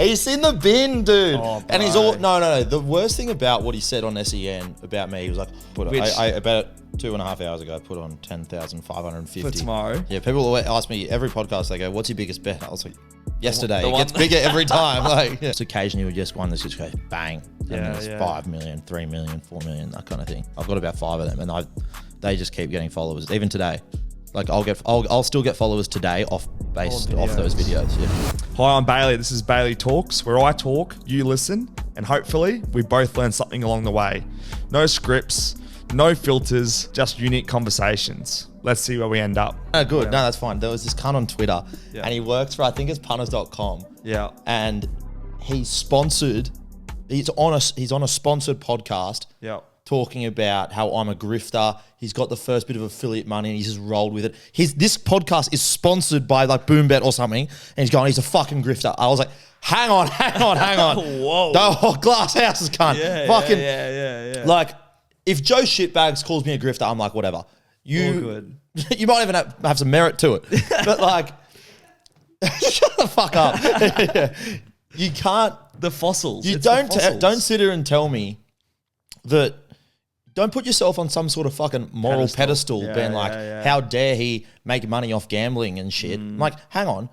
He's in the bin, dude. Oh, and he's all no. The worst thing about what he said on SEN about me, he was like, I about 2.5 hours ago, I put on 10,550 for tomorrow. Yeah, people always ask me every podcast. They go, "What's your biggest bet?" I was like, "Yesterday." It gets bigger every time. Like, just occasionally we just one that's just go bang, and then it's 5 million, 3 million, 4 million, that kind of thing. I've got about 5 of them, and they just keep getting followers. Even today, like I'll still get followers today off those videos. Yeah. Hi, I'm Bailey. This is Bailey Talks, where I talk, you listen, and hopefully we both learn something along the way. No scripts, no filters, just unique conversations. Let's see where we end up. No, good. Yeah. No, that's fine. There was this cunt on Twitter, and he works for, I think it's punters.com. Yeah. And he's sponsored. He's on a sponsored podcast. Yeah. Talking about how I'm a grifter. He's got the first bit of affiliate money and he's just rolled with it. This podcast is sponsored by like BoomBet or something, and he's going, he's a fucking grifter. I was like, hang on. Whoa. No, glass houses, cunt. Yeah. Like, if Joe Shitbags calls me a grifter, I'm like, whatever. You good. You might even have some merit to it. But like, shut the fuck up. You can't. The fossils. You don't sit here and tell me that. Don't put yourself on some sort of fucking moral pedestal being like, how dare he make money off gambling and shit. I'm like, hang on.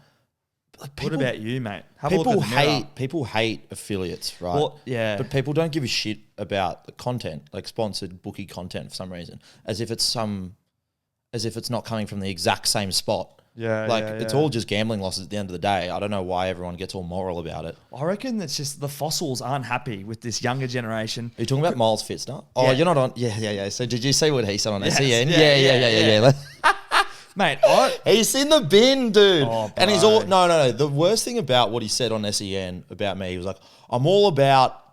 Like, people, what about you, mate? Have a look at the mirror. People hate affiliates, right? Well, yeah. But people don't give a shit about the content, like sponsored bookie content for some reason, as if it's not coming from the exact same spot. It's all just gambling losses at the end of the day. I don't know why everyone gets all moral about it. I reckon it's just the fossils aren't happy with this younger generation. Are you talking about Miles Fitzner? Oh, you're not on. Yeah. So did you see what he said on SEN? Yeah. Mate, he's in the bin, dude. Oh, and he's all no. The worst thing about what he said on SEN about me, he was like, I'm all about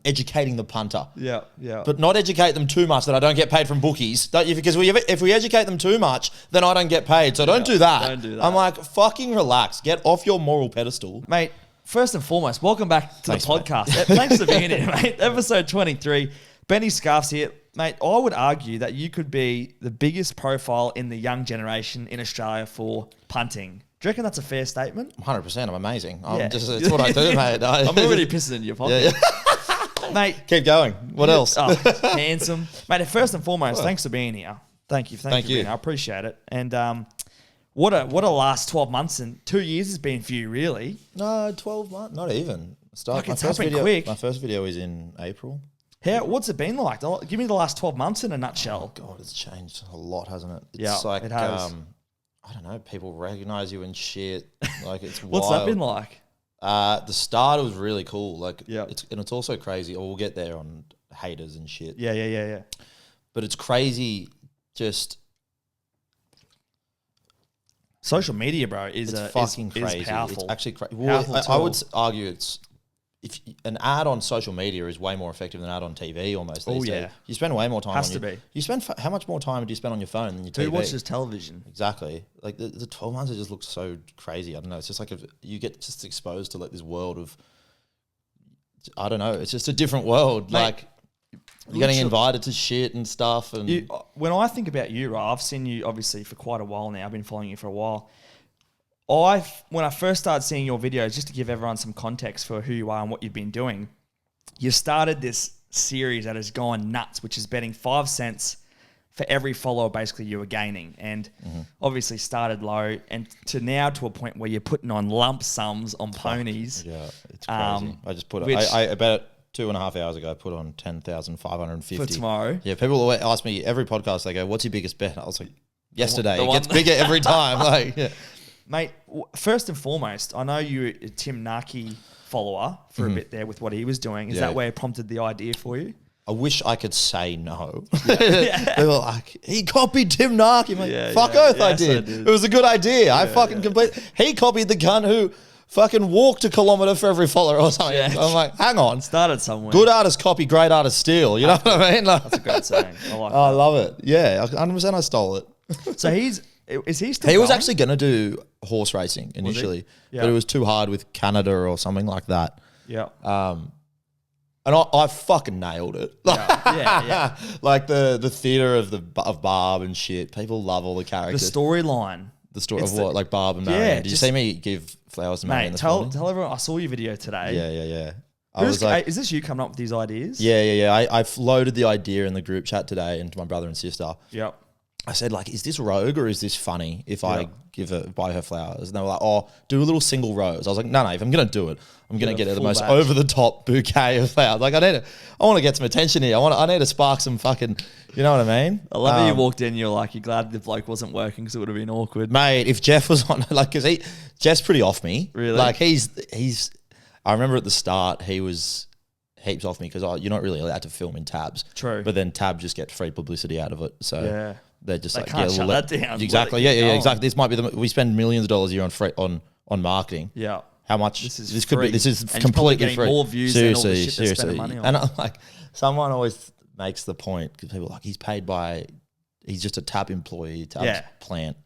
educating the punter. Yeah. But not educate them too much that I don't get paid from bookies. Because if we educate them too much, then I don't get paid. So don't do that. Don't do that. I'm like, fucking relax. Get off your moral pedestal. Mate, first and foremost, welcome back to the podcast. Thanks for being here, mate. Episode 23. Benny Scarf's here. Mate, I would argue that you could be the biggest profile in the young generation in Australia for punting. Do you reckon that's a fair statement? 100%. I'm amazing. It's what I do, mate. I'm already pissing in your pocket. Yeah. Mate. Keep going. What else? Handsome. Mate, first and foremost, thanks for being here. Thank you for being here. I appreciate it. And what a last 12 months and 2 years has been for you, really. No, 12 months. Not even. It's happened quick. My first video is in April. What's it been like? Give me the last 12 months in a nutshell. Oh, God, it's changed a lot, hasn't it? It's like, it has. I don't know, people recognize you and shit. Like, it's What's wild. that been like? The start was really cool. Like, yeah. It's also crazy. We'll get there on haters and shit. Yeah. But it's crazy. Just social media, bro, is fucking crazy. Is powerful. It's actually crazy. Well, I would argue if an ad on social media is way more effective than an ad on TV almost these days. You spend way more time. Has to be. You spend how much more time do you spend on your phone than your TV? Who watches television? Exactly. Like the 12 months, it just looks so crazy. I don't know. It's just like you get just exposed to like this world of, I don't know. It's just a different world. Mate, like you're getting invited to shit and stuff. And when I think about you, right, I've seen you obviously for quite a while now. I've been following you for a while. When I first started seeing your videos, just to give everyone some context for who you are and what you've been doing, you started this series that has gone nuts, which is betting 5 cents for every follower basically you were gaining. And obviously started low and to a point where you're putting on lump sums on ponies. Yeah, it's crazy. I just put it, about 2.5 hours ago, I put on 10,550. For tomorrow? Yeah, people always ask me, every podcast, they go, what's your biggest bet? I was like, yesterday. It gets bigger every time. Like, yeah. Mate, first and foremost, I know you're a Tim Narkey follower for a bit there with what he was doing. Is that where it prompted the idea for you? I wish I could say no. They were like, he copied Tim Narkey. I'm like, fuck oath, I did. It was a good idea. I fucking completely... He copied the gun who fucking walked a kilometre for every follower or something. Yeah. I'm like, hang on. Started somewhere. Good artists copy, great artists steal. You know what I mean? Like, that's a great saying. I like that. I love it. Yeah, 100% I stole it. So is he still He was going? actually going to do horse racing initially, but it was too hard with Canada or something like that. Yeah. And I fucking nailed it. Yeah. Like the theatre of Barb and shit. People love all the characters. The storyline The story of what, like Barb and Marianne. Did you see me give flowers to Marianne this morning? Tell everyone I saw your video today. Yeah. I was like, is this you coming up with these ideas? Yeah. I floated the idea in the group chat today into my brother and sister. Yep. I said, like, is this rogue or is this funny if I buy her flowers? And they were like, oh, do a little single rose. I was like, no, if I'm going to do it, I'm going to get her the most over the top bouquet of flowers. Like, I want to get some attention here. I need to spark some fucking, you know what I mean? I love how you walked in, you're like, you're glad the bloke wasn't working because it would have been awkward. Mate, if Jeff was on, like, because Jeff's pretty off me. Really? Like, I remember at the start, he was heaps off me because you're not really allowed to film in tabs. True. But then tab just get free publicity out of it. So they're just like, can't shut that down. Exactly. Yeah, exactly. This might be we spend millions of dollars a year on marketing. Yeah. How much? This is and completely free. More views seriously. Money on. And like, someone always makes the point because people are like, he's just a tab employee, plant.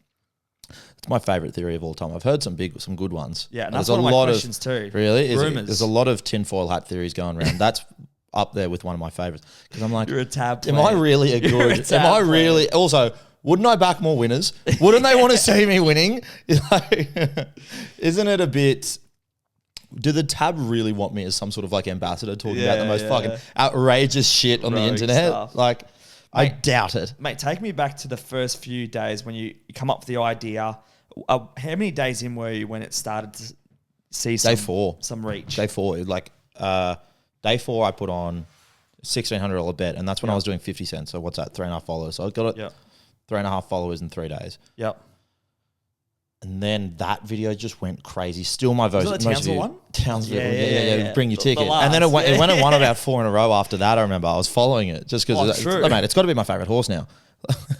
It's my favorite theory of all time. I've heard some good ones. Yeah, and that's one of my questions too. Really? Rumors. There's a lot of tinfoil hat theories going around. That's up there with one of my favorites because I'm like, you're a tab. Am I really a good? Am I really? Also, wouldn't I back more winners? Wouldn't they want to see me winning? Like, isn't it a bit? Do the tab really want me as some sort of like ambassador talking about the most fucking outrageous shit on the internet? Stuff. Like, mate, I doubt it. Mate, take me back to the first few days when you come up with the idea. How many days in were you when it started to see some reach? Day 4, like day 4, I put on $1,600 bet, and that's when I was doing 50 cents. So what's that? 3.5 followers. So I got it. 3.5 followers in 3 days. Yep. And then that video just went crazy. Still my vote. Was it the Townsville one? Townsville. Yeah. Bring your ticket. And then it went and won about 4 in a row after that. I remember I was following it just because. Mate, it's got to be my favorite horse now.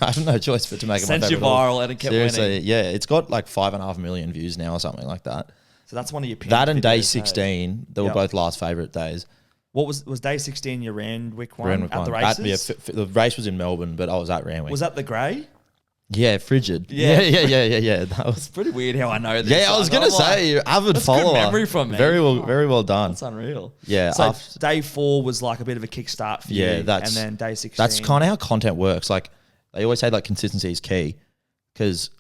I have no choice but to make it my favorite horse. Sent you viral and it kept winning. Yeah. It's got like 5.5 million views now or something like that. So that's one of your pins. That and day 16, they were both last favourite days. What was day 16 your Randwick one at the races? The race was in Melbourne, but I was at Randwick. Was that the grey? Yeah, frigid. Yeah. That was pretty weird how I know this. Yeah, I was gonna say, you're avid follower. Good memory from me. Very well done. That's unreal. Yeah. So day 4 was like a bit of a kickstart for you. And then day 16. That's kind of how content works. Like they always say, like consistency is key, because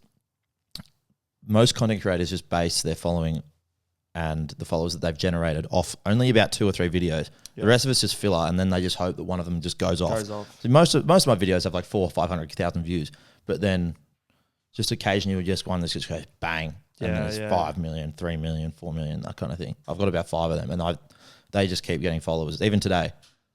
most content creators just base their following and the followers that they've generated off only about 2 or 3 videos. The rest of it's just filler, and then they just hope that one of them just goes off. So most of my videos have like 400,000 or 500,000 views. But then just occasionally you'll just one that just goes bang. And then it's 5 million, 3 million, 4 million, that kind of thing. I've got about 5 of them, and they just keep getting followers. Even today.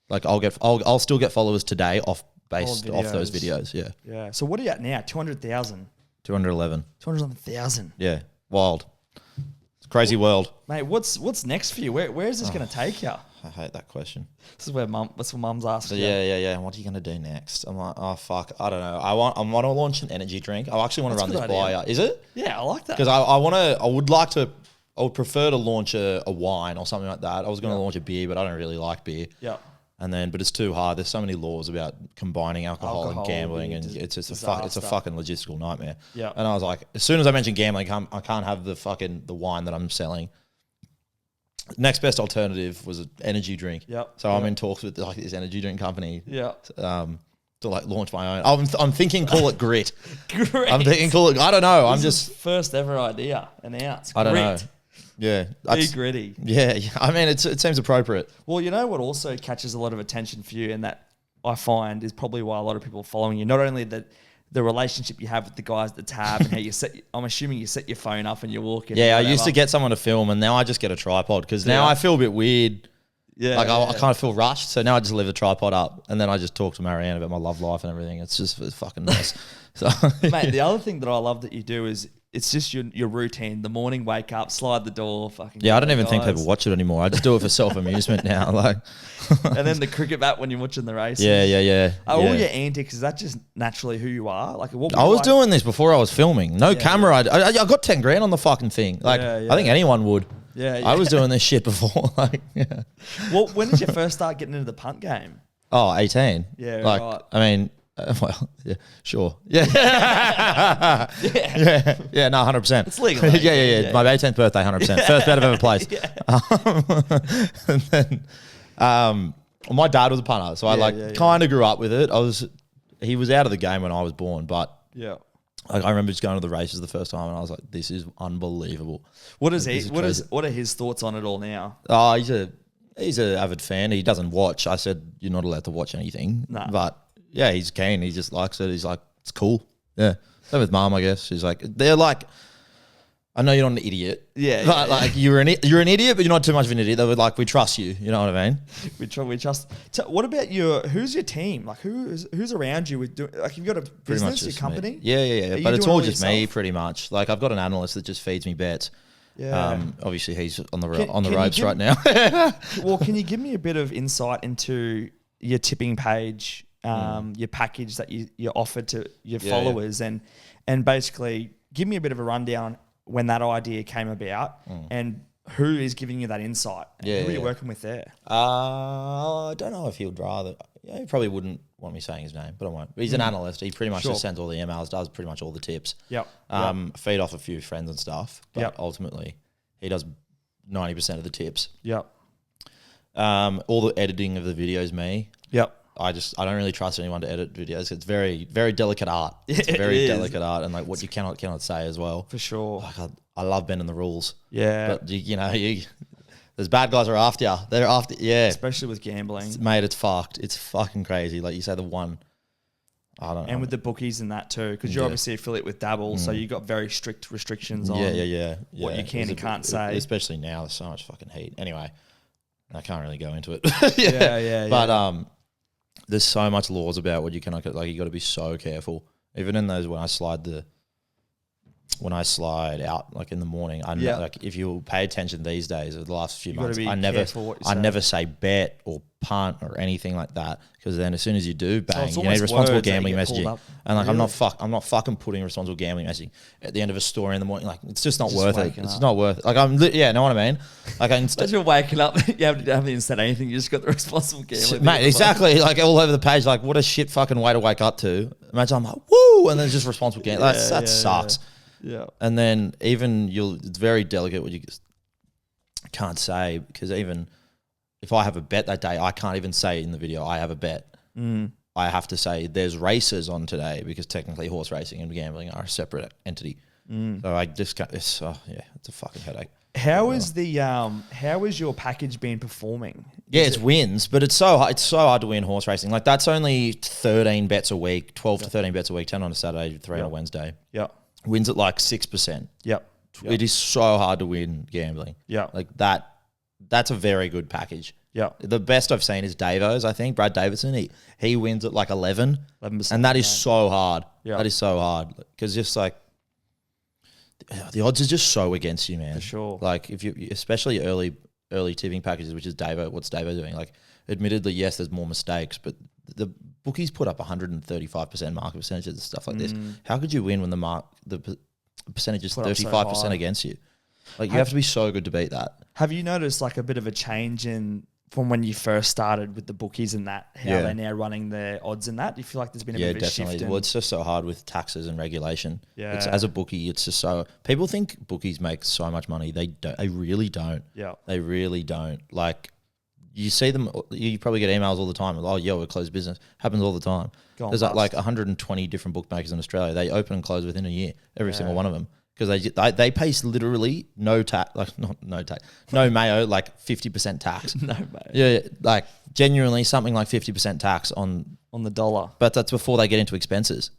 Like I'll still get followers today based off those videos. Yeah. Yeah. So what are you at now? 200,000? 211. 211,000. Yeah. Wild. It's a crazy world. Mate, what's next for you? Where is this going to take you? I hate that question. This is that's what mum's asking. Yeah. What are you going to do next? I'm like, oh, fuck. I don't know. I want to launch an energy drink. I actually want to run this by you. Is it? Yeah, I like that. Because I would prefer to launch a wine or something like that. I was going to launch a beer, but I don't really like beer. Yeah. But it's too hard. There's so many laws about combining alcohol and gambling, and it's a fucking logistical nightmare. Yeah. And I was like, as soon as I mentioned gambling, I can't have the wine that I'm selling. Next best alternative was an energy drink. Yep. So I'm in talks with like this energy drink company. Yeah. To like launch my own. I'm thinking call it Grit. Grit. I'm thinking call it. I don't know. I'm just first ever idea announced. I don't know. Yeah. Be gritty. Yeah. I mean, it seems appropriate. Well, you know what also catches a lot of attention for you, and that I find is probably why a lot of people are following you. Not only the relationship you have with the guys at the tab and how I'm assuming you set your phone up and you walk in. Yeah, I used to get someone to film, and now I just get a tripod because now I feel a bit weird. Yeah. Like I kind of feel rushed. So now I just leave the tripod up, and then I just talk to Marianne about my love life and everything. It's fucking nice. So, mate, the other thing that I love that you do is it's just your routine. The morning, wake up, slide the door, fucking. Yeah, I don't even think people watch it anymore. I just do it for self-amusement now. Like, and then the cricket bat when you're watching the races. Yeah. All your antics, is that just naturally who you are? Like, I was doing this before I was filming. No camera. I got 10 grand on the fucking thing. Like, I think anyone would. Yeah. I was doing this shit before. Like, yeah. Well, when did you first start getting into the punt game? Oh, 18. Yeah, like, right. I mean, well, yeah, sure. Yeah. Yeah, no, 100%. It's legal. Yeah. My 18th birthday, 100%. First bet I've ever placed. And then, my dad was a punter, so I kind of grew up with it. He was out of the game when I was born, but Like I remember just going to the races the first time, and I was like, "This is unbelievable." What are his thoughts on it all now? Oh, he's an avid fan. He doesn't watch. I said you're not allowed to watch anything. Nah. But yeah, he's keen. He just likes it. He's like, it's cool. Yeah. Same with Mum, I guess. She's like, they're like, I know you're not an idiot. Yeah. But like you're an idiot, but you're not too much of an idiot. They were like, we trust you. You know what I mean? We trust. What about who's your team? Like who's around you with doing? Like you've got a business, your company. Me. Yeah. But it's all just me, pretty much. Like I've got an analyst that just feeds me bets. Yeah. Obviously he's on the ropes right now. Well, can you give me a bit of insight into your tipping page, your package that you offer to your followers, and basically give me a bit of a rundown when that idea came about and who is giving you that insight? And who are you working with there? I don't know if he would rather. Yeah, he probably wouldn't want me saying his name, but I won't. But he's an analyst. He pretty much just sends all the emails, does pretty much all the tips. Yep. Feed off a few friends and stuff, but ultimately he does 90% of the tips. Yep. All the editing of the videos, me. Yep. I don't really trust anyone to edit videos. It's very, very delicate art. It's very delicate art, and like what you cannot say as well. For sure. Like I love bending the rules. Yeah. But there's bad guys are after you. They're after especially with gambling. Mate, it's fucked. It's fucking crazy. Like you say, the one. I don't know. And with the bookies and that too, because you're obviously affiliate with Dabble, so you got very strict restrictions on what you can and can't say. Especially now, there's so much fucking heat. Anyway, I can't really go into it. But there's so much laws about what you cannot, like you got to be so careful. Even in those when I slide out like in the morning, I know, like if you pay attention these days, the last few months, I never say bet or punt or anything like that, because then as soon as you do, bang, you need responsible gambling messaging. And like I'm not fucking putting responsible gambling messaging at the end of a story in the morning. Like it's just not worth it. It's not worth it. Like know what I mean? Like instead you're waking up, you haven't even said anything. You just got the responsible gambling. Mate, exactly. Like all over the page. Like what a shit fucking way to wake up to. Imagine I'm like woo, and then just responsible gambling. That sucks. Yeah. And then it's very delicate what you can't say, because even if I have a bet that day, I can't even say in the video I have a bet. I have to say there's races on today, because technically horse racing and gambling are a separate entity. So I just can't. It's a fucking headache. How is your package been performing? It's wins, but it's so hard to win horse racing. Like that's only 13 bets a week, 12 to 13 bets a week, 10 on a Saturday, 3 on a Wednesday. Yeah. Wins at like 6%. Yep. It is so hard to win gambling. Yeah. Like that's a very good package. Yeah. The best I've seen is Davo's, I think. Brad Davidson. He wins at like 11%. And that is so hard. Yeah. That is so hard. Because just like the odds are just so against you, man. For sure. Like if you, especially early tipping packages, which is Davo, what's Davo doing? Like admittedly, yes, there's more mistakes, but the bookies put up 135% market percentages and stuff like this. How could you win when the percentage is 35% against you? Like you have to be so good to beat that. Have you noticed like a bit of a change from when you first started with the bookies and that, how they're now running their odds and that? Do you feel like there's been a bit of a shift? Well, it's just so hard with taxes and regulation. Yeah. As a bookie, it's just so... People think bookies make so much money. They don't. They really don't. Yeah. They really don't. Like, you see them... You probably get emails all the time. Oh, yeah, we're closed business. Happens all the time. There's like 120 different bookmakers in Australia. They open and close within a year. Every single one of them. Because they pay literally no tax, like no mayo, like 50% tax. No mayo. Yeah, like genuinely something like 50% tax on the dollar. But that's before they get into expenses.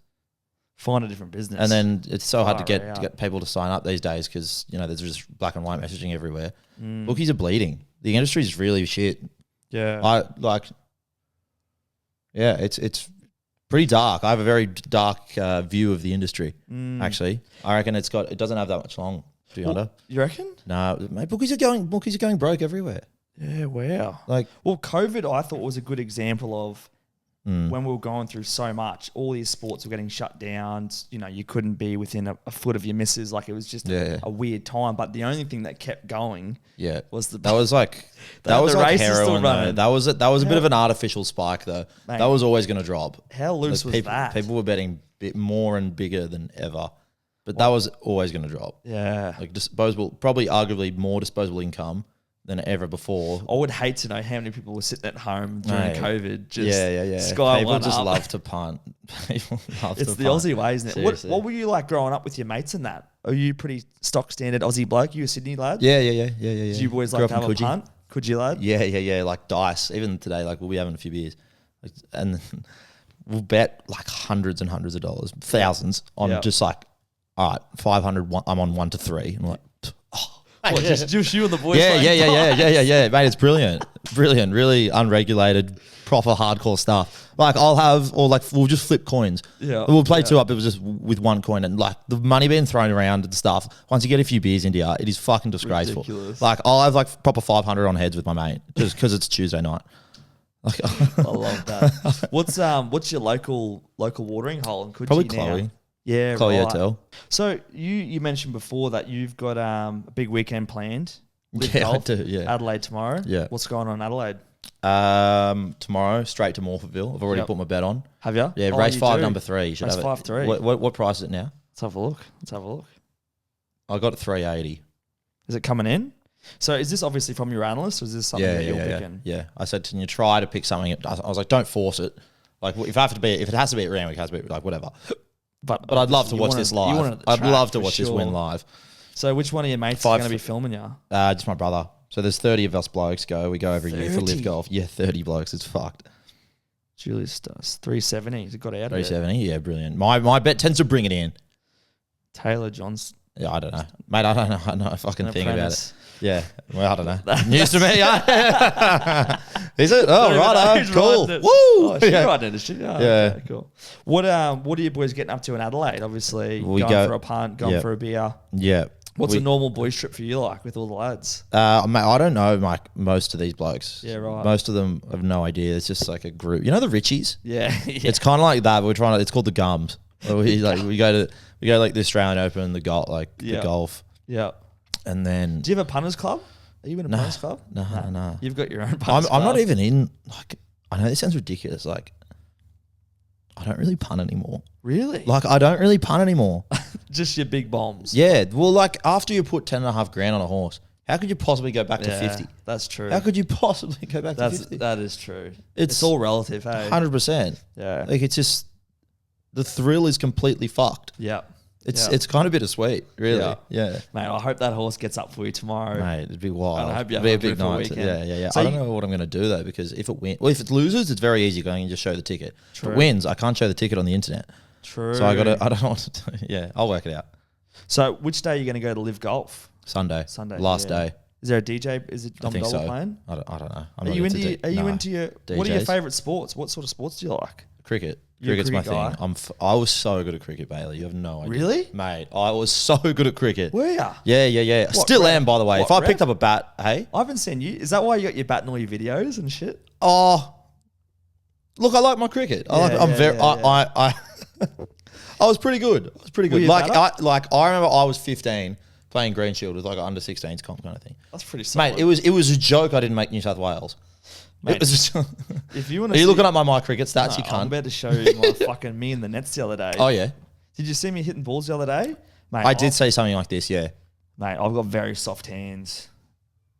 Find a different business. And then it's so hard to get people to sign up these days, because there's just black and white messaging everywhere. Bookies are bleeding. The industry is really shit. Yeah. It's pretty dark. I have a very dark view of the industry. Actually, I reckon it doesn't have that much long. To be honest, you reckon? No, mate. Bookies are going broke everywhere. Yeah, wow. COVID, I thought was a good example of when we were going through so much. All these sports were getting shut down. You couldn't be within a foot of your missus. Like it was just a weird time. But the only thing that kept going, was the heroin. Though. That was a bit of an artificial spike though. Mate, that was always going to drop. How loose was that? People were betting more and bigger than ever, but that was always going to drop. Yeah, like disposable, probably arguably more disposable income than ever before. I would hate to know how many people were sitting at home during COVID. Just yeah. Sky People one just up. love to punt. People love It's to the punt. Aussie way, isn't it? What were you like growing up with your mates and that? Are you pretty stock standard Aussie bloke? You a Sydney lad? Yeah. Did you boys Grew like up to in have a Coogee. punt? Could you lad? Yeah. Like dice. Even today, like we'll be having a few beers, and we'll bet like hundreds and hundreds of dollars, thousands on just like, all right, 500. I'm on 1 to 3. And I'm like, What, just you and the boys? Yeah, mate. It's brilliant. Really unregulated, proper hardcore stuff. Like we'll just flip coins. Yeah, we'll play 2 up. It was just with 1 coin, and like the money being thrown around and stuff. Once you get a few beers into you, it is fucking disgraceful. Ridiculous. Like I'll have like proper 500 on heads with my mate just because it's Tuesday night. Like, I love that. What's your local watering hole in Coogee probably now? Chloe. Yeah, Chloe right. Hotel. So you mentioned before that you've got a big weekend planned. With Yeah, golf, I do, yeah. Adelaide tomorrow. Yeah. What's going on in Adelaide? Tomorrow straight to Morphettville. I've already put my bet on. Have you? Yeah, Oh, race you 5, do. number 3. You should Race have 5, it. 3. What price is it now? Let's have a look. I got it 380. Is it coming in? So is this obviously from your analyst, or is this something that you're picking? Yeah. I said, can you try to pick something? I was like, don't force it. Like, if it has to be at Randwick, it has to be like whatever. But I'd love to watch this live. I'd love to watch this win live. So which one of your mates is going to be filming you? Just my brother. So there's 30 of us blokes go. We go every year for 30? live golf. Yeah, 30 blokes. It's fucked. Julius does 370. He's got out of it. 370. Yeah, brilliant. My bet tends to bring it in. Taylor Johnson. Yeah, I don't know, mate. I don't know. I know a fucking thing about it. Yeah, well, I don't know. That's News to me. Is it? Oh, right. Cool. Woo. Oh, she's right then, is she? Oh, Yeah. Okay, cool. What are you boys getting up to in Adelaide? Obviously, We going go- for a punt, going for a beer. Yeah. What's a normal boys trip for you like with all the lads? Mate, I don't know, Mike. Most of these blokes. Yeah, right. Most of them have no idea. It's just like a group. You know the Richies? Yeah. It's kind of like that. But we're trying to. It's called the Gums. We go like the Australian Open, the golf, Yeah. and then. Do you have a punters club? Are you in a punters club? No. You've got your own punters I'm club. not even in. Like, I know this sounds ridiculous. Like, I don't really punt anymore. Really? Like, I don't really punt anymore. Just your big bombs. Yeah. Well, like after you put 10.5 grand on a horse, how could you possibly go back to 50? That's true. How could you possibly go back to 50? That is true. It's It's all relative, hey? 100%. Yeah. Like it's just the thrill is completely fucked. Yeah. It's kind of bittersweet, really. Yeah. Mate, I hope that horse gets up for you tomorrow. Mate, it'd be wild. And I hope you It'd be a have a big beautiful night. weekend. Yeah. So I don't know what I'm going to do though, because if it loses, it's very easy going and just show the ticket. True. If it wins, I can't show the ticket on the internet. True. So I don't know what to do. Yeah, I'll work it out. So which day are you going to go to live golf? Sunday. yeah. Last day. Is there a DJ? Is it I Dom think Dollar so. playing? I don't know. Are you into your what are your DJs. favourite sports? What sort of sports do you like? Cricket. You're a Cricket's my cricket thing. guy? I was so good at cricket, Bailey. You have no idea. Really? Mate, I was so good at cricket. Were ya? Yeah. Still rep? am, by the way. What If I rep? picked up a bat, hey? I haven't seen you. Is that why you got your bat in all your videos and shit? Oh, look, I like my cricket. I was pretty good. Were you Like better? I remember I was 15 playing Green Shield with like an under 16s comp kind of thing. That's pretty solid. Mate, it was a joke I didn't make New South Wales. Mate, It was a if you want Are to you looking up my cricket stats? No, You I'm can't. about to show you my fucking me in the nets the other day. Oh yeah. Did you see me hitting balls the other day? Mate, I did say something like this, yeah. Mate, I've got very soft hands.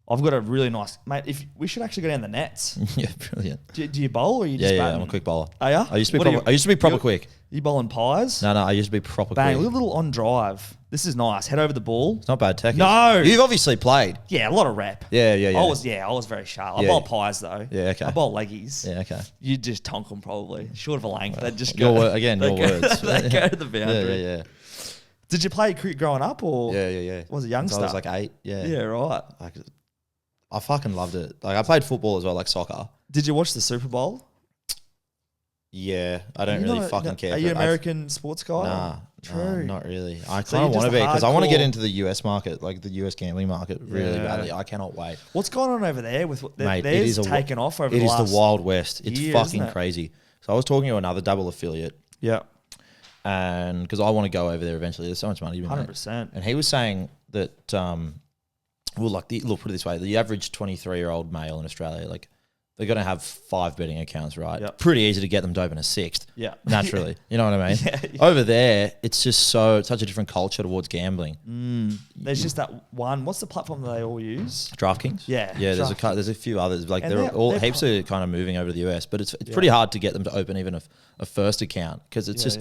I've got a really nice... Mate, we should actually go down the nets. Yeah, brilliant. Do you bowl or you just Yeah, batting? I'm a quick bowler. Are ya? I used to be What are proper. I used to be proper you're- quick. You bowling pies? No, I used to be proper Bang, quick. look at a little on drive. This is nice. Head over the ball. It's not bad tech. No! You've obviously played. Yeah, a lot of rep. Yeah. I was very sharp. I Yeah. bowl pies though. Yeah, okay. I bowl leggies. Yeah, okay. You just tonk them probably. Short of a length. They just Your go. word, again, they your go, words. They go to the boundary. Yeah. Did you play cricket growing up or? Yeah. Was it youngster? I was like 8. Yeah. Yeah, right. Like, I fucking loved it. Like I played football as well, like soccer. Did you watch the Super Bowl? Yeah, I don't really fucking care. Are you an American sports guy? Nah, True. not really. I So kind of you're want to just be a because I want to get hardcore- into the US market, like the US gambling market, really Yeah. badly. I cannot wait. What's going on over there with what Mate, it theirs is taken off over It the is last the Wild West. It's year, fucking isn't it? crazy. So I was talking to another double affiliate, Yeah, and because I want to go over there eventually. There's so much money to be made. 100%. And he was saying that, well, like look, put it this way: the average 23-year-old male in Australia, like they're going to have 5 betting accounts, right? Yep. Pretty easy to get them to open a 6th. Yeah. Naturally. You know what I mean? Yeah. Over there, it's just such a different culture towards gambling. There's just that one. What's the platform that they all use? DraftKings? Yeah. Yeah, there's a few others. Like And they're heaps are kind of moving over to the US, but it's pretty hard to get them to open even a first account because it's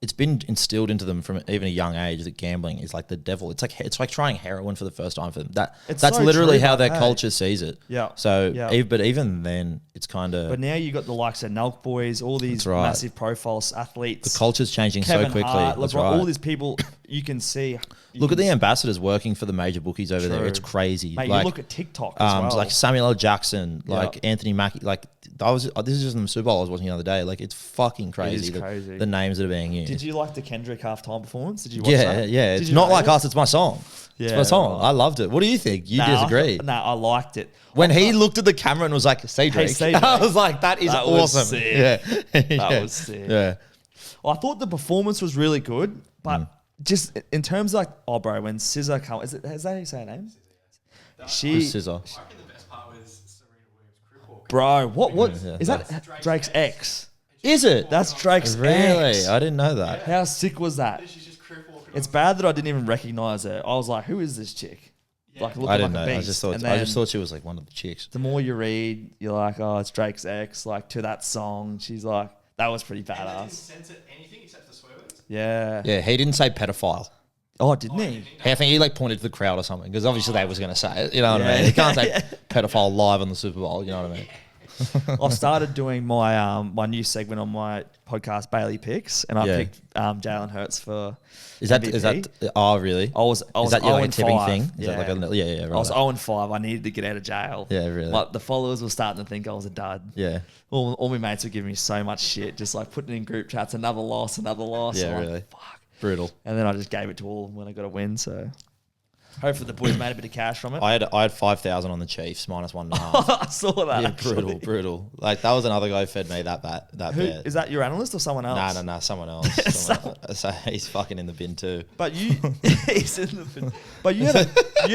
it's been instilled into them from even a young age that gambling is like the devil. It's like trying heroin for the first time for them. That's so literally true, how their hey. culture sees it. Yeah. So, Yeah. But even then, it's kind of But now you got the likes of Nelk Boys, all these right. massive profiles, athletes. the culture's changing Kevin so quickly. Hart, That's LeBron, right. all these people you can see. Look at the ambassadors working for the major bookies over there. It's crazy. Mate, like, you look at TikTok as well. like Samuel L. Jackson, like Anthony Mackie, like this is just in the Super Bowl I was watching the other day. Like it's fucking crazy. crazy. The names that are being used. Did you like the Kendrick halftime performance? Did you watch that? Yeah. Did It's you not rate like it? us. It's my song. It's Yeah, my song. right. I loved it. What do you think? You disagree? No, I liked it. When he looked at the camera and was like, "Say Drake," say Drake. I was like, "That is That was awesome." sick. Yeah, That was sick. Yeah, Well, I thought the performance was really good, but just in terms of like, oh, bro, when SZA come, is that how you say her name? She, Scissor. I reckon the best part was Serena Williams' crip walk. bro, what Yeah. is that? Drake's ex. Is it? That's Drake's Really? ex. I didn't know that. How sick was that? She's just crip walking. It's bad that I didn't even recognize her. I was like, who is this chick? Like looking I didn't like know. a I beast. just thought. And I just then thought she was like one of the chicks. the more you read, you're like, oh, it's Drake's ex. Like to that song, she's like, that was pretty Didn't badass. censor anything except the swear words. Yeah. Yeah, he didn't say pedophile. Oh, didn't he? I think he like pointed to the crowd or something because obviously they was going to say it. You know what I Yeah. mean? You can't say pedophile live on the Super Bowl. You know what I mean? I've started doing my my new segment on my podcast, Bailey Picks, and I Yeah. picked Jalen Hurts for Is that MVP. Oh, really? I was Is that your 0 like a and tipping 5. thing? Is Yeah. that like a, yeah, I was right. 0 and 5. I needed to get out of jail. Yeah, really. Like the followers were starting to think I was a dud. Yeah. All my mates were giving me so much shit, just like putting in group chats, another loss. Yeah, I'm really. like, fuck. Brutal. And then I just gave it to all of them when I got a win. So hopefully the boys made a bit of cash from it. I had 5,000 on the Chiefs minus 1.5. I saw that. Yeah, actually. brutal. Like that was another guy who fed me that bet. Who, bet. is that your analyst or someone else? No, someone else. So he's fucking in the bin too. But you, he's in the. But you had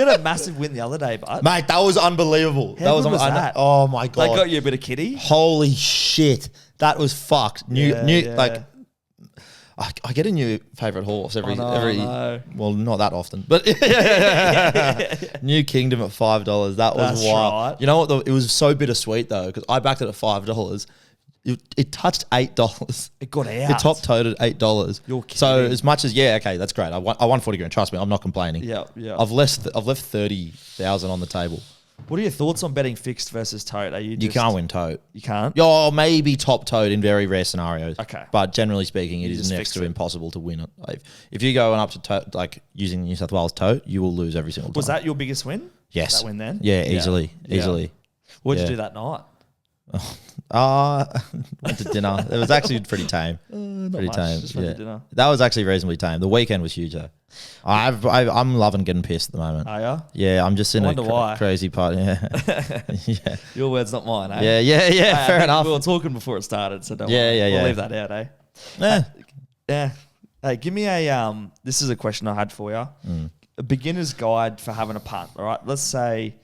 a massive win the other day, but Mate, that was unbelievable. How good was I know- that? Oh my they god. got you a bit of kitty. Holy shit. That was fucked. Yeah. Like I get a new favorite horse every I know. well, not that often, but New Kingdom at $5. That was That's wild. right. You know what? It was so bittersweet though because I backed it at $5. It touched $8. It got out. It top toted $8. You're So kidding. as much as okay, that's great. I won 40 grand. Trust me, I'm not complaining. Yeah. I've left 30,000 on the table. What are your thoughts on betting fixed versus tote? Are you? You can't win tote. You can't. Oh, maybe top tote in very rare scenarios. Okay. But generally speaking, it You is just next fix to it. impossible to win it. Like, if you go up to tote, like using New South Wales tote, you will lose every single time. Was that your biggest win? Yes. That win then? Yeah, easily. Yeah. Easily. What did Yeah. you do that night? Went to dinner. It was actually pretty tame. Pretty much, tame. just went to Yeah. dinner. That was actually reasonably tame. The weekend was huge though. I'm loving getting pissed at the moment. Are ya? Yeah, I'm just in I a wonder why. crazy part. Yeah. Yeah. Your words, not mine, eh? Yeah. Hey, I Fair think enough. We were talking before it started, so don't Yeah, worry. yeah, We'll yeah. leave that out, eh? Yeah. Yeah. Hey, give me a this is a question I had for you. Mm. A beginner's guide for having a punt. All right. Let's say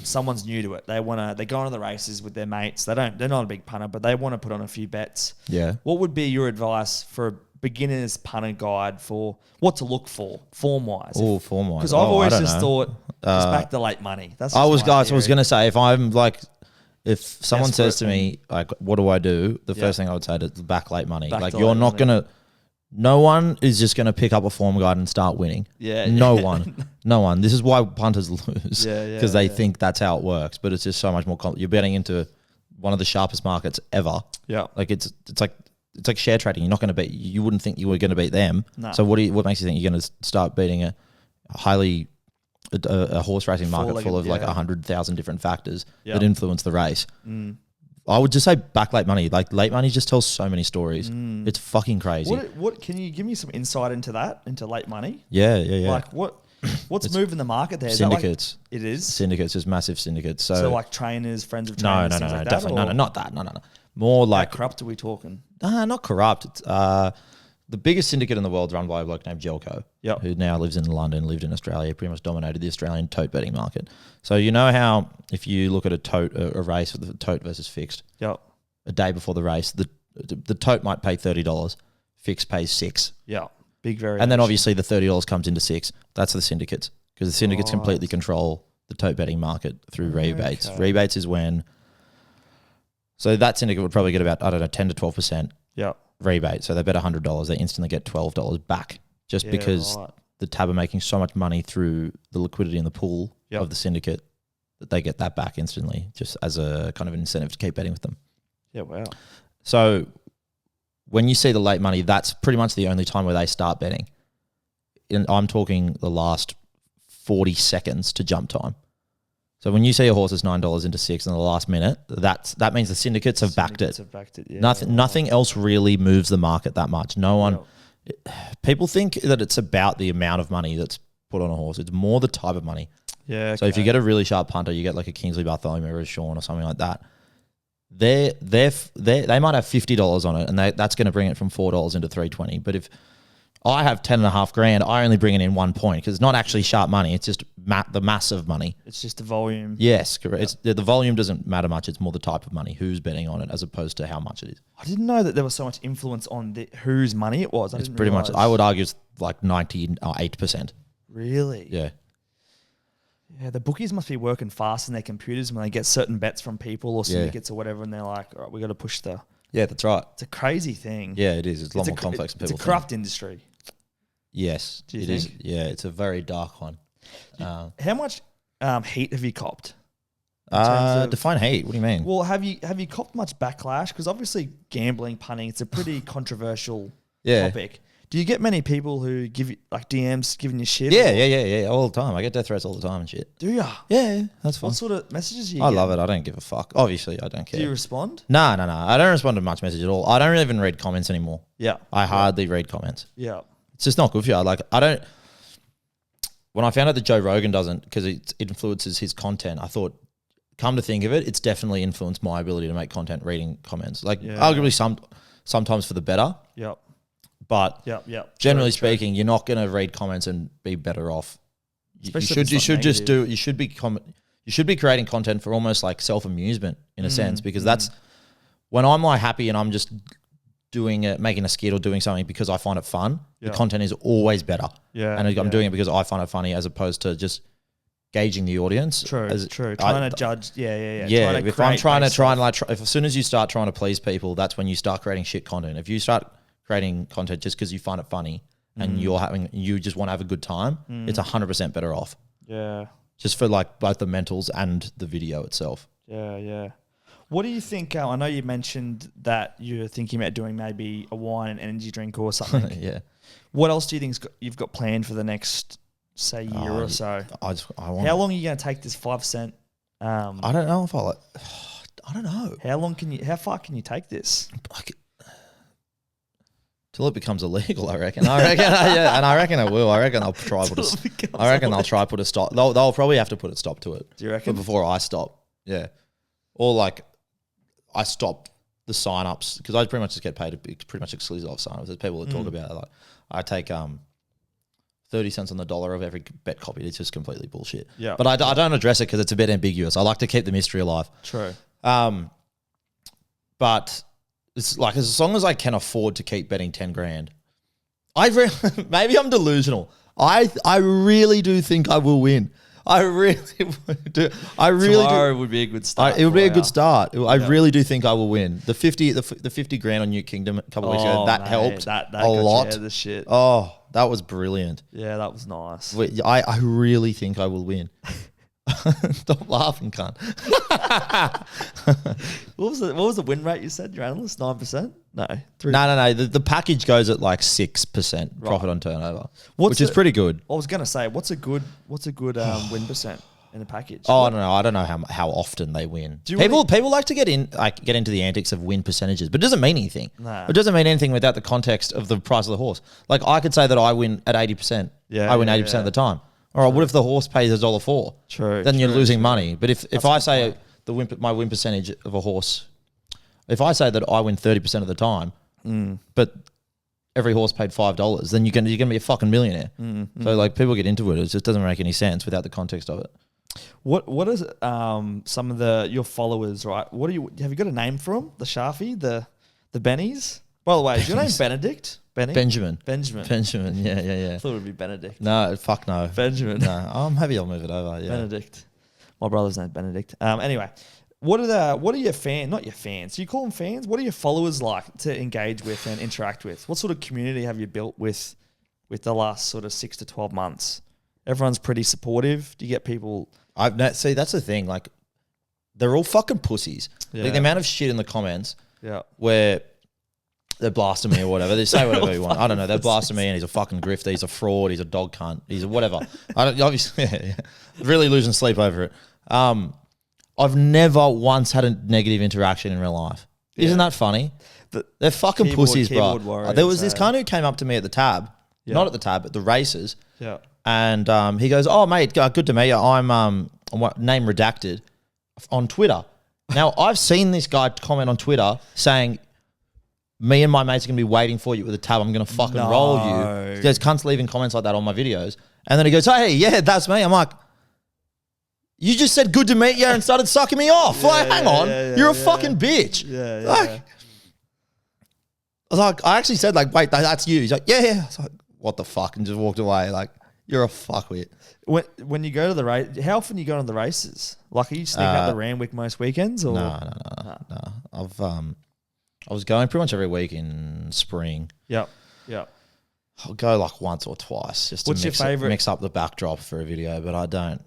someone's new to it. They're going on the races with their mates. They're not a big punter, but they want to put on a few bets. Yeah. What would be your advice for a beginner's punter guide for what to look for form wise? Oh, form wise. Because I've always just know. thought just back to late money. That's I just was my guys. I was theory. gonna say if someone Desperate says to me like, "What do I do?" The first thing I would say is back late money. Back Like to you're late not money. gonna. No one is just gonna pick up a form guide and start winning. Yeah, No yeah. one. No one. This is why punters lose. Yeah, yeah, Because they yeah. think that's how it works, but it's just so much more. You're betting into one of the sharpest markets ever. Yeah. Like it's like share trading. You're not going to beat. You wouldn't think you were going to beat them. No. So what makes you think you're going to start beating a horse racing market full of like 100,000 different factors Yeah. that influence the race? I would just say back late money. Like late money just tells so many stories. It's fucking crazy. What can you give me some insight into that? Into late money? Yeah. Like what's moving the market there? Is that Syndicates. it is. Syndicates, just massive syndicates. So like trainers, friends of no, trainers, things like that, definitely or not that. No. More how like corrupt are we talking? not corrupt. It's the biggest syndicate in the world is run by a bloke named Jelko, Yep. who now lives in London, lived in Australia, pretty much dominated the Australian tote betting market. So you know how if you look at a race with the tote versus fixed, Yep. a day before the race, the tote might pay $30, fixed pays $6. Yeah. Big variation. And then obviously the $30 comes into $6. That's the syndicates, because the syndicates completely control the tote betting market through rebates. Rebates is when, so that syndicate would probably get about, 10 to 12% rebate. So they bet $100, they instantly get $12 back, just because the tab are making so much money through the liquidity in the pool of the syndicate that they get that back instantly, just as a kind of an incentive to keep betting with them. Yeah, wow. So when you see the late money, that's pretty much the only time where they start betting. And I'm talking the last 40 seconds to jump time. So when you see a horse is $9 into $6 in the last minute, that means the syndicates have backed it. Nothing else really moves the market that much. No one. People think that it's about the amount of money that's put on a horse. It's more the type of money. Yeah. Okay. So if you get a really sharp punter, you get like a Kingsley Bartholomew or a Sean or something like that. They might have $50 on it, and that's going to bring it from $4 into $3.20. But if I have $10,500, I only bring it in 1 point, because it's not actually sharp money. It's just the massive money. It's just the volume. Yes, correct. The volume doesn't matter much. It's more the type of money, who's betting on it, as opposed to how much it is. I didn't know that there was so much influence on whose money it was. It's pretty much, I would argue, it's like 98%. Really? Yeah. Yeah, the bookies must be working fast in their computers when they get certain bets from people or syndicates or whatever, and they're like, all right, we got to push the... Yeah, that's right. It's a crazy thing. Yeah, it is. It's a lot more complex than people think. It's a corrupt industry. Yes, it is. Yeah, it's a very dark one. How much heat have you copped? Define heat. What do you mean? Well, have you copped much backlash? Because obviously gambling, punting, it's a pretty controversial topic. Do you get many people who give you like DMs giving you shit? Yeah, all the time. I get death threats all the time and shit. Do you? Yeah, that's fine. What sort of messages do you I get? love it. I don't give a fuck. Obviously, I don't care. Do you respond? No. I don't respond to much message at all. I don't even read comments anymore. Yeah. I hardly read comments. Yeah. It's just not good for you. Like, I don't... When I found out that Joe Rogan doesn't, because it influences his content, I thought, come to think of it, it's definitely influenced my ability to make content reading comments. Like, arguably sometimes for the better. Yep. But generally speaking, you're not going to read comments and be better off. You should be creating content for almost like self-amusement in a sense, because that's when I'm like happy and I'm just doing it, making a skit or doing something because I find it fun. The content is always better. Yeah. And I'm doing it because I find it funny, as opposed to just gauging the audience. True. Trying to judge. Yeah. Yeah. If I'm trying to if as soon as you start trying to please people, that's when you start creating shit content. If you start creating content just because you find it funny and you just want to have a good time, it's 100% better off. Yeah. Just for like both the mentals and the video itself. Yeah. What do you think? I know you mentioned that you're thinking about doing maybe a wine and energy drink or something. Yeah. What else do you think you've got planned for the next, say, year or so? How long are you going to take this 5%? I don't know if I don't know. How far can you take this? Till it becomes illegal, I reckon. And I reckon I will. I reckon I'll try put a stop. They'll probably have to put a stop to it. Do you reckon? But before I stop, yeah. Or like, I stop the sign-ups, because I pretty much just get paid pretty much exclusive off sign-ups. There's people that talk about it. Like, I take 30 cents on the dollar of every bet copied. It's just completely bullshit. Yeah. But I don't address it because it's a bit ambiguous. I like to keep the mystery alive. True. But it's like, as long as I can afford to keep betting 10 grand, maybe I'm delusional. I really do think I will win. I really do. Tomorrow would be a good start. It would be a good start. I really do think I will win. The 50 grand on New Kingdom a couple of weeks ago, that helped a lot. The shit. Oh, that was brilliant. Yeah, that was nice. I really think I will win. Stop laughing, cunt. What was the win rate you said, your analyst? 9%? No. 3%. No. The package goes at like 6% profit on turnover, which is pretty good. I was gonna say, what's a good win percent in the package? Oh, I don't know how often they win. People like to get into the antics of win percentages, but it doesn't mean anything. Nah. It doesn't mean anything without the context of the price of the horse. Like, I could say that I win at 80%. Yeah, I win 80% of the time. All right, what if the horse pays $1.04? True. Then you're losing money. But if I say my win percentage of a horse, if I say that I win 30% of the time, but every horse paid $5, then you're gonna be a fucking millionaire. So like people get into it. It just doesn't make any sense without the context of it. What is some of your followers, right? Have you got a name for them? The Shafi, the Bennies? By the way, is your name Benedict? Benjamin. Yeah. I thought it would be Benedict. No, fuck no. Benjamin. No, I'm happy I'll move it over. Yeah. Benedict. My brother's name's Benedict. Anyway, what are your fans? Not your fans. Do you call them fans? What are your followers like to engage with and interact with? What sort of community have you built with the last sort of 6 to 12 months? Everyone's pretty supportive. Do you get people? See, that's the thing. Like, they're all fucking pussies. Yeah. Like the amount of shit in the comments. Yeah. Where they're blasting me or whatever. They say whatever you want. I don't know. They're blasting me and he's a fucking grifter. He's a fraud. He's a dog cunt. He's a whatever. I don't obviously really losing sleep over it. I've never once had a negative interaction in real life. Isn't that funny? They're fucking pussies, bro. There was this cunt who came up to me at the tab, not at the tab, at the races. Yeah. And he goes, "Oh, mate, good to meet you. I'm name redacted on Twitter." Now, I've seen this guy comment on Twitter saying, "Me and my mates are going to be waiting for you with a tab. I'm going to fucking roll you." There's cunts leaving comments like that on my videos. And then he goes, "Hey, yeah, that's me." I'm like, you just said good to meet you and started sucking me off. Hang on. You're a fucking bitch. I was like, I actually said like, "Wait, that's you." He's like, yeah. I was like, what the fuck? And just walked away. Like, you're a fuckwit. When you go to the race, how often you go to the races? Like, are you sneaking up the Randwick most weekends? Or? No. I was going pretty much every week in spring. Yep. I'll go like once or twice just What's to your favourite? Mix up the backdrop for a video, but I don't.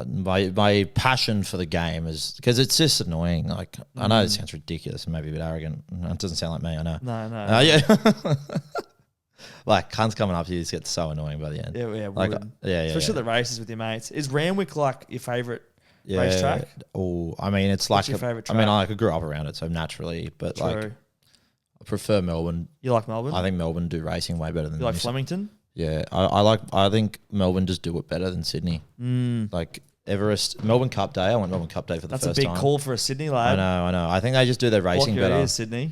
My passion for the game is because it's just annoying. Like, I know it sounds ridiculous and maybe a bit arrogant. It doesn't sound like me, I know. No. Yeah. Like, cunts coming up to you just get so annoying by the end. Yeah. Like, Especially the races with your mates. Is Randwick like your favourite racetrack? Oh, I mean, it's What's like your favourite track? I mean, I grew up around it, so naturally, but True. like, I prefer Melbourne. You like Melbourne? I think Melbourne do racing way better than You like New Flemington? Yeah, I think Melbourne just do it better than Sydney. Like Everest, Melbourne Cup Day. I went Melbourne Cup Day for the first time. That's a big call for a Sydney lad. I know. I think they just do their racing better. Ears, Sydney.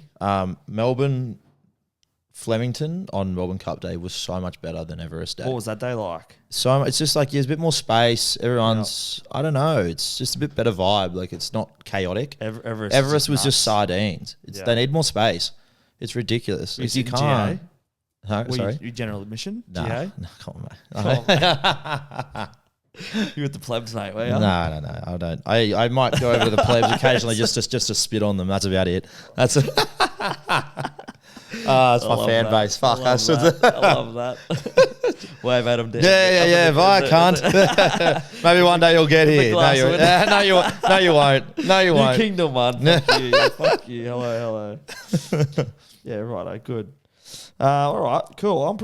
Melbourne, Flemington on Melbourne Cup Day was so much better than Everest Day. What was that day like? So it's just like there's a bit more space. Everyone's I don't know. It's just a bit better vibe. Like, it's not chaotic. Everest was just sardines. They need more space. It's ridiculous. You can't. GA? Huh? Sorry? You general admission? No, GA? no, come Come on, mate. on, mate. You with the plebs, mate, were you? No. I don't. I might go over to the plebs occasionally just to spit on them. That's about it. That's it. It's my fan base. Fuck. I love that. Wave at them down. Yeah. I can't. Maybe one day you'll get here. No, you won't. No, you won't. New Kingdom, man. Fuck you. Fuck you. Hello. Yeah, righto. Good. All right. Cool.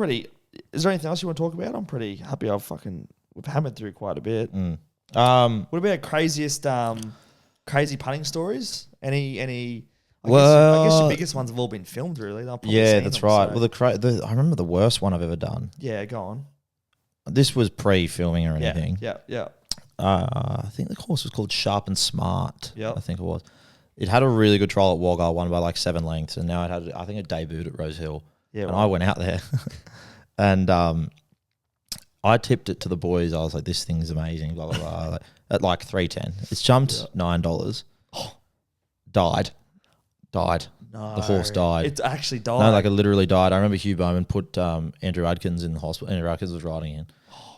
Is there anything else you want to talk about? I'm pretty happy. We've hammered through quite a bit. What about craziest crazy punting stories? Any? I guess your biggest ones have all been filmed, really. That's right. So. Well, I remember the worst one I've ever done. Yeah, go on. This was pre-filming or anything. Yeah. I think the course was called Sharp and Smart. Yeah, I think it was. It had a really good trial at Wagga, won by like 7 lengths, and now I think it debuted at Rose Hill. Yeah, and I went out there, and I tipped it to the boys. I was like, "This thing's amazing." Blah blah blah. At like 310, it's jumped $9. Died. No, the horse died. It actually died. No, like it literally died. I remember Hugh Bowman put Andrew Adkins in the hospital. Andrew Adkins was riding in.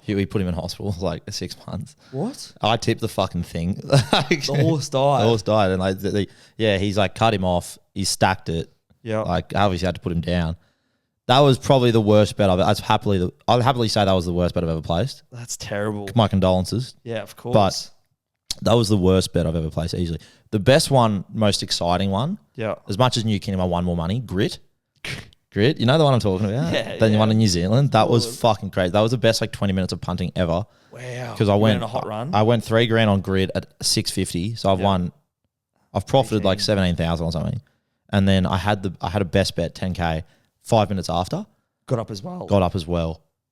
We put him in hospital for like 6 months. What? I tipped the fucking thing. The horse died. The horse died, and like, he's like cut him off. He stacked it. Yeah. Like, obviously had to put him down. That was probably the worst bet I'll happily say that was the worst bet I've ever placed. That's terrible. My condolences. Yeah, of course. But that was the worst bet I've ever placed easily. The best one, most exciting one. Yeah. As much as New Kingdom, I won more money. Grit. You know the one I'm talking about? Yeah. The one in New Zealand. That was fucking crazy. That was the best like 20 minutes of punting ever. Wow. Because I went on a hot run. I went $3,000 on Grit at 650. So I've profited like 17,000 or something. And then I had a best bet 10K 5 minutes after. Got up as well.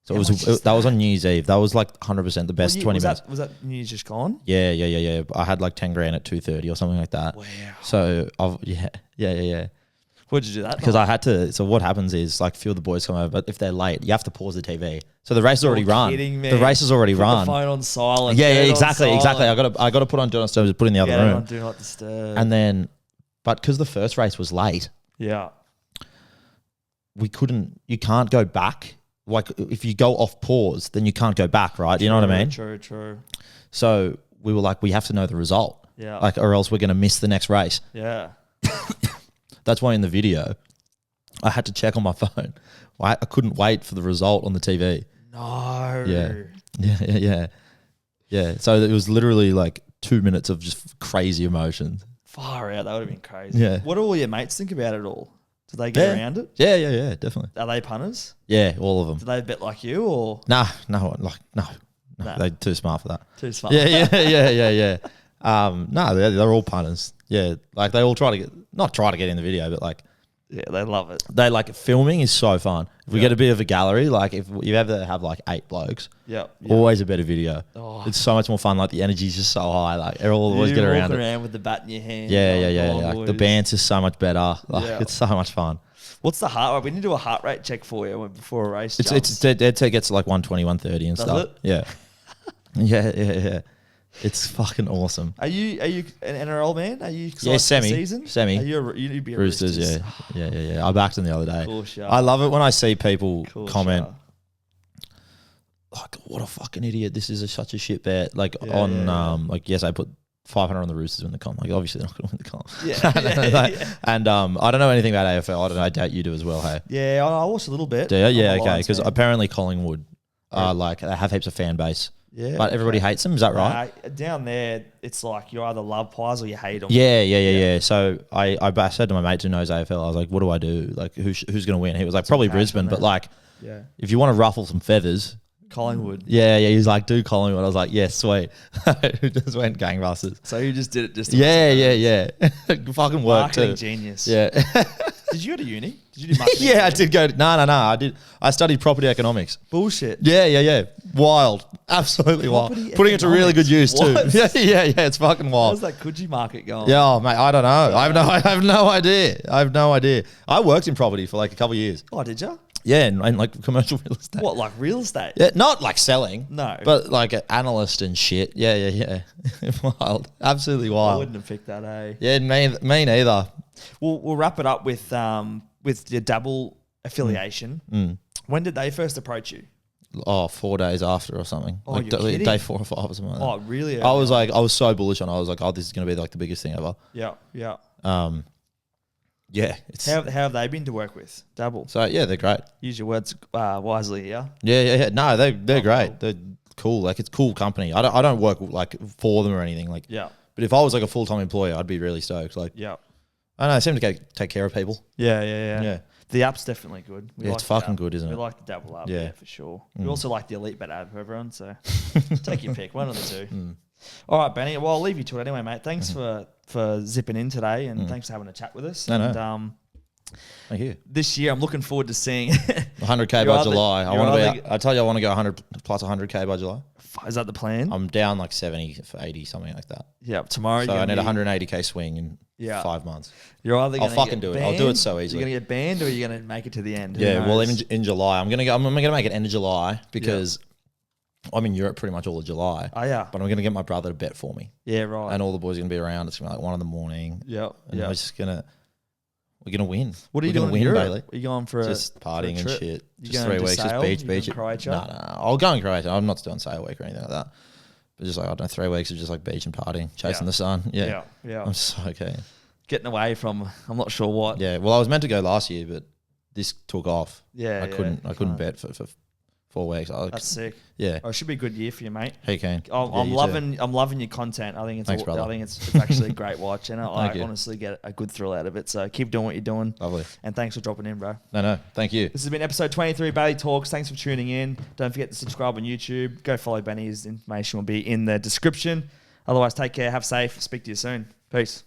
So that was on New Year's Eve. That was like 100% the best 20 minutes. Was that New Year's just gone? Yeah. I had like $10,000 at 2:30 or something like that. Wow. So yeah. What'd you do that? Because I had to. So what happens is like a few of the boys come over, but if they're late, you have to pause the TV. So the race is already run. Kidding me. The race is already Put run. the phone on silent. Yeah, Turn exactly, on exactly. silent. I got to put on do not disturb, put in the other room, Do not disturb. and then, but because the first race was late, yeah. you can't go back. Like if you go off pause, then you can't go back, right? You know what I mean? True. So we were like, we have to know the result. Yeah. Like, or else we're going to miss the next race. Yeah. That's why in the video, I had to check on my phone. I couldn't wait for the result on the TV. No. Yeah. So it was literally like 2 minutes of just crazy emotions. Far out. That would have been crazy. Yeah. What do all your mates think about it all? Do they get around it? Yeah, definitely. Are they punters? Yeah, all of them. Do they bet like you or? No, Nah. they're too smart for that. Too smart. Yeah. No, they're all punters. Yeah, like they all try to get in the video, but like, yeah, they love it. they like filming is so fun. If we get a bit of a gallery, like if you ever have like 8 blokes, always a better video. Oh. It's so much more fun. Like the energy's just so high. Like all always get around it. With the bat in your hand. Yeah. Like the band's just so much better. Like it's so much fun. What's the heart rate? We need to do a heart rate check for you before a race. It's dead gets to like 120, 130 and Does stuff. it? Yeah. Yeah. It's fucking awesome. Are you an NRL man? Are you excited Yeah, for the season? Semi. Are you you'd be a Roosters, yeah. I backed them the other day. Cool shot. I love it when I see people comment shot. like, "What a fucking idiot! This is such a shit bet." Like Yeah. like yes, I put 500 on the Roosters in the comp. Like obviously they're not going to win the comp. Yeah. And I don't know anything about AFL. I don't know. I doubt you do as well. Hey. Yeah, I watched a little bit. Do you? Yeah. I'm a Okay. Lions Because fan. apparently Collingwood, like they have heaps of fan base. Yeah, But everybody hates them. Is that right? Down there, it's like you either love pies or you hate them. Yeah. So I said to my mate who knows AFL, I was like, what do I do? Like, who's going to win? He was like, probably cash Brisbane. on But that. like, Yeah. if you want to ruffle some feathers, Collingwood. yeah. He's like, do Collingwood. I was like, yeah, sweet. Just went gangbusters. So you just did it just to Yeah. Fucking work marketing too. genius. Yeah. Did you go to uni? Did you do marketing? Yeah, I did go. No. I did. I studied property economics. Bullshit. Yeah. Wild. Absolutely wild. Property Putting it to really good use too. What? Yeah. It's fucking wild. How's that Coogee market going? Yeah, oh, mate, I don't know. I have no idea. I worked in property for like a couple of years. Oh, did you? Yeah, and like commercial real estate. What, like real estate? Yeah, not like selling. No. But like an analyst and shit. Yeah. Wild. Absolutely I wild. wouldn't have picked that, eh? Yeah, me neither. We'll wrap it up with your Dabble affiliation. When did they first approach you? Oh, 4 days after or something. Oh, like you're kidding? day 4 or 5 or something like that. Oh, really? I was so bullish on it. I was like, oh, this is going to be like the biggest thing ever. Yeah. Yeah. It's, How have they been to work with? Dabble. so yeah, they're great. Use your words wisely here. Yeah. No, they're great. cool. They're cool. Like it's a cool company. I don't work like for them or anything. Like, Yeah. but if I was like a full-time employee, I'd be really stoked. Like, Yeah. I don't know, I seem to take care of people. Yeah. Yeah. The app's definitely good. We Yeah, like it's the fucking app. good, isn't We it? like the Dabble app, Yeah. yeah, for sure. We also like the Elite Bet app for everyone, so take your pick, one of the two. All right, Benny. Well, I'll leave you to it anyway, mate. Thanks for zipping in today, and thanks for having a chat with us. No. And Thank you. this year, I'm looking forward to seeing. 100K You're by either- July. I you're want to either- be. I tell you, I want to go 100 plus 100K by July. Is that the plan? I'm down like 70 for 80, something like that. Yeah, tomorrow. So you're I need a gonna be- 180K swing in Yeah. 5 months. You're either I'll gonna fucking get do it. I'll do banned, it so easily. You're gonna get banned, or you're gonna make it to the end. Who Yeah, well, knows? even in July, I'm gonna make it end of July because I'm in Europe pretty much all of July. Oh yeah. But I'm gonna get my brother to bet for me, Yeah. Right. and all the boys are gonna be around. It's gonna be like 1 a.m. Yeah. And we're gonna win. What are you We're gonna doing in win, Europe? Bailey. Are you going for Just partying a and trip? shit. You Just going 3 to weeks, sail? just You beach. going Croatia? No. I'll go in Croatia. I'm not doing sail week or anything like that. But just like, I don't know, 3 weeks of just like beach and partying, chasing the sun. Yeah. Yeah. I'm so keen. Getting away from I'm not sure what. Yeah. Well, I was meant to go last year, but this took off. Yeah. I couldn't bet for 4 weeks. That's sick. Yeah. Oh, it should be a good year for you, mate. Hey, Kane. I'm loving your content. I think it's Thanks, brother. I think it's actually a great watch, and I Thank you. honestly get a good thrill out of it. So keep doing what you're doing. Lovely. And thanks for dropping in, bro. No. Thank you. This has been episode 23, Bailey Talks. Thanks for tuning in. Don't forget to subscribe on YouTube. Go follow Benny. His information will be in the description. Otherwise, take care. Have safe. Speak to you soon. Peace.